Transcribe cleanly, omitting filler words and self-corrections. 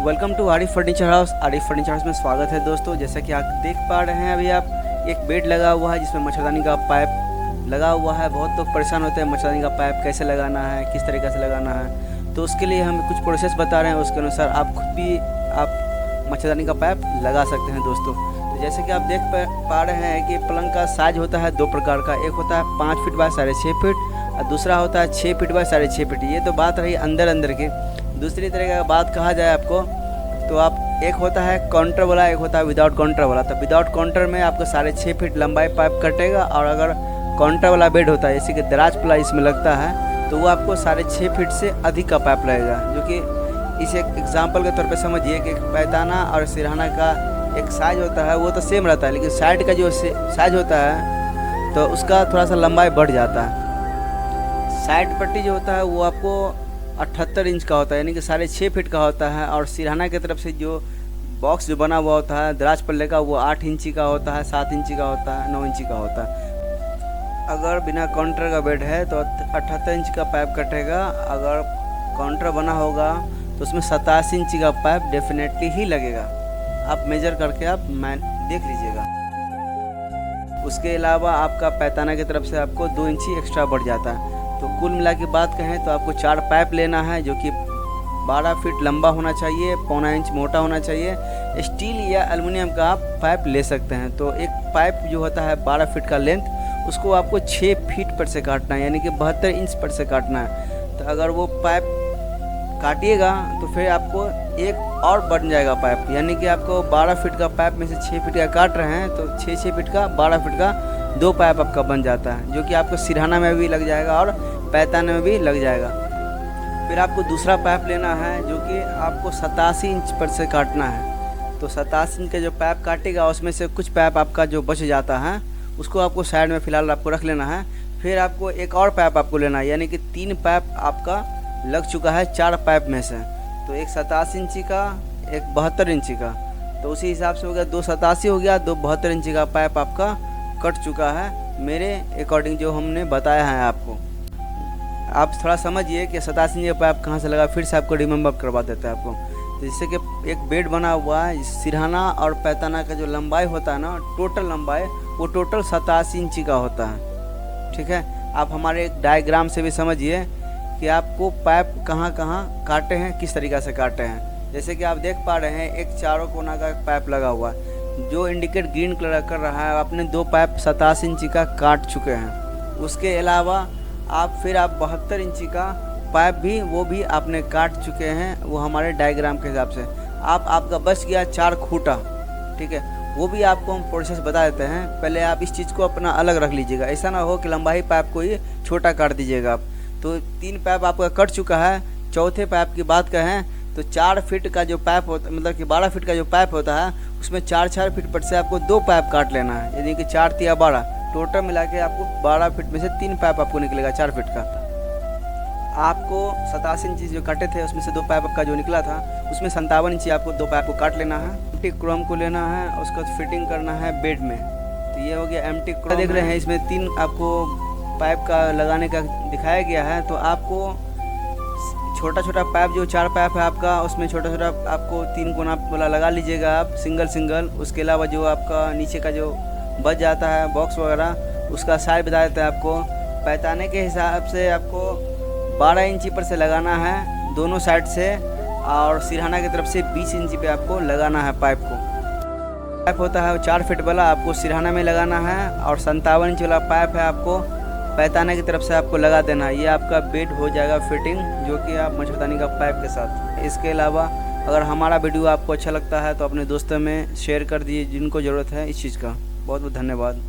Welcome to Arif furniture house. Arif furniture house में स्वागत है दोस्तों। जैसा कि आप देख पा रहे हैं, अभी आप एक बेड लगा हुआ है जिसमें मच्छरदानी का पाइप लगा हुआ है। बहुत लोग परेशान होते हैं मच्छरदानी का पाइप कैसे लगाना है, किस तरीके से लगाना है। तो उसके लिए हम कुछ प्रोसेस बता रहे हैं, उसके अनुसार आप खुद भी आप मच्छरदानी का पाइप लगा सकते हैं दोस्तों। तो जैसे कि आप देख पा रहे हैं कि पलंग का साइज होता है दो प्रकार का। एक होता है 5 फीट बाय 6.5 फीट और दूसरा होता है 6 फीट बाय 6.5 फीट। ये तो बात रही अंदर की। दूसरी तरह का बात कहा जाए आपको तो आप एक होता है काउंटर वाला, एक होता है विदाउट काउंटर वाला। तो विदाउट काउंटर में आपको 6.5 फीट लंबाई पाइप कटेगा, और अगर काउंटर वाला बेड होता है जैसे कि दराज प्ला इसमें लगता है तो वो आपको 6.5 फीट से अधिक का पाइप लगेगा। जो कि इस एक एग्जाम्पल के तौर पे समझिए कि पैताना और सिरहाना का एक साइज होता है, वो तो सेम रहता है, लेकिन साइड का जो साइज होता है तो उसका थोड़ा सा लंबाई बढ़ जाता है। साइड पट्टी जो होता है वो आपको 78 इंच का होता है, यानी कि 6.5 फीट का होता है। और सिरहाना की तरफ से जो बॉक्स जो बना हुआ होता है दराज पल्ले का, वो 8 इंची का होता है, 7 इंची का होता है, 9 इंची का होता है। अगर बिना काउंटर का बेड है तो 78 इंच का पाइप कटेगा। अगर काउंटर बना होगा तो उसमें 87 इंची का पाइप डेफिनेटली ही लगेगा। आप मेजर करके आप देख लीजिएगा। उसके अलावा आपका पैताना की तरफ से आपको 2 इंची एक्स्ट्रा बढ़ जाता है। तो कुल मिला के बात कहें तो आपको 4 पाइप लेना है, जो कि 12 फीट लंबा होना चाहिए, 1.25 इंच मोटा होना चाहिए। स्टील या एल्युमिनियम का आप पाइप ले सकते हैं। तो एक पाइप जो होता है 12 फीट का लेंथ, उसको आपको 6 फीट पर से काटना है, यानी कि 72 इंच पर से काटना है। तो अगर वो पाइप काटिएगा तो फिर आपको एक और बन जाएगा पाइप, यानी कि आपको 12 फीट का पाइप में से 6 फीट का काट रहे हैं तो 6 फीट का 12 फीट का 2 पाइप आपका बन जाता है, जो कि आपको सिरहाना में भी लग जाएगा और पैताने में भी लग जाएगा। फिर आपको दूसरा पाइप लेना है जो कि आपको 87 इंच पर से काटना है। तो 87 इंच का जो पाइप काटेगा उसमें से कुछ पाइप आपका जो बच जाता है उसको आपको साइड में फ़िलहाल आपको रख लेना है। फिर आपको एक और पाइप आपको लेना है, यानी कि 3 पाइप आपका लग चुका है 4 पाइप में से। तो एक 87 इंची का, एक 72 इंची का। तो उसी हिसाब से हो गया 2 87 हो गया, 2 72 इंची का पाइप आपका कट चुका है मेरे अकॉर्डिंग जो हमने बताया है आपको। आप थोड़ा समझिए कि 87 इंच का पाइप कहाँ से लगा, फिर से आपको रिमेंबर करवा देता है आपको। तो जिससे कि एक बेड बना हुआ है, सिरहाना और पैताना का जो लंबाई होता है ना, टोटल लंबाई वो टोटल 87 इंची का होता है। ठीक है, आप हमारे एक डायग्राम से भी समझिए कि आपको पाइप कहाँ कहाँ काटे हैं, किस तरीक़ा से काटे हैं। जैसे कि आप देख पा रहे हैं एक चारों कोना का पाइप लगा हुआ है जो इंडिकेट ग्रीन कलर कर रहा है। आपने 2 पाइप 87 इंची का काट चुके हैं। उसके अलावा आप फिर 72 इंची का पाइप भी आपने काट चुके हैं, वो हमारे डायग्राम के हिसाब से। आपका बच गया 4 खूंटा। ठीक है, वो भी आपको हम प्रोसेस बता देते हैं। पहले आप इस चीज़ को अपना अलग रख लीजिएगा, ऐसा ना हो कि लंबाई पाइप को ही छोटा काट दीजिएगा आप। तो 3 पाइप आपका कट चुका है। चौथे पाइप की बात कहें तो 4 फीट का जो पाइप होता, मतलब कि 12 फीट का जो पाइप होता है उसमें 4-4 फीट पर से आपको 2 पाइप काट लेना है, यानी कि 4 तिया 12, टोटल मिला के आपको 12 फीट में से 3 पाइप आपको निकलेगा 4 फीट का। आपको 87 इंची जो काटे थे उसमें से 2 पाइप आपका जो निकला था उसमें 57 इंची आपको 2 पाइप को काट लेना है। एम्प्टी क्रोम को लेना है, उसको फिटिंग करना है बेड में। तो ये हो गया एम्प्टी क्रोम। देख रहे हैं इसमें 3 आपको पाइप का लगाने का दिखाया गया है। तो आपको छोटा छोटा पाइप जो 4 पाइप है आपका, उसमें छोटा छोटा आपको 3 कोना वाला लगा लीजिएगा आप सिंगल। उसके अलावा जो आपका नीचे का जो बच जाता है बॉक्स वगैरह, उसका साइज बता देता है आपको। पैताने के हिसाब से आपको 12 इंची पर से लगाना है दोनों साइड से, और सिरहाना की तरफ से 20 इंची पे आपको लगाना है पाइप को। पाइप होता है 4 फीट वाला, आपको सिरहाना में लगाना है, और 57 इंच वाला पाइप है आपको पैताने की तरफ से आपको लगा देना है। ये आपका बेड हो जाएगा फिटिंग, जो कि आप मच्छरदानी का पाइप के साथ। इसके अलावा अगर हमारा वीडियो आपको अच्छा लगता है तो अपने दोस्तों में शेयर कर दीजिए जिनको ज़रूरत है इस चीज़ का। बहुत बहुत धन्यवाद।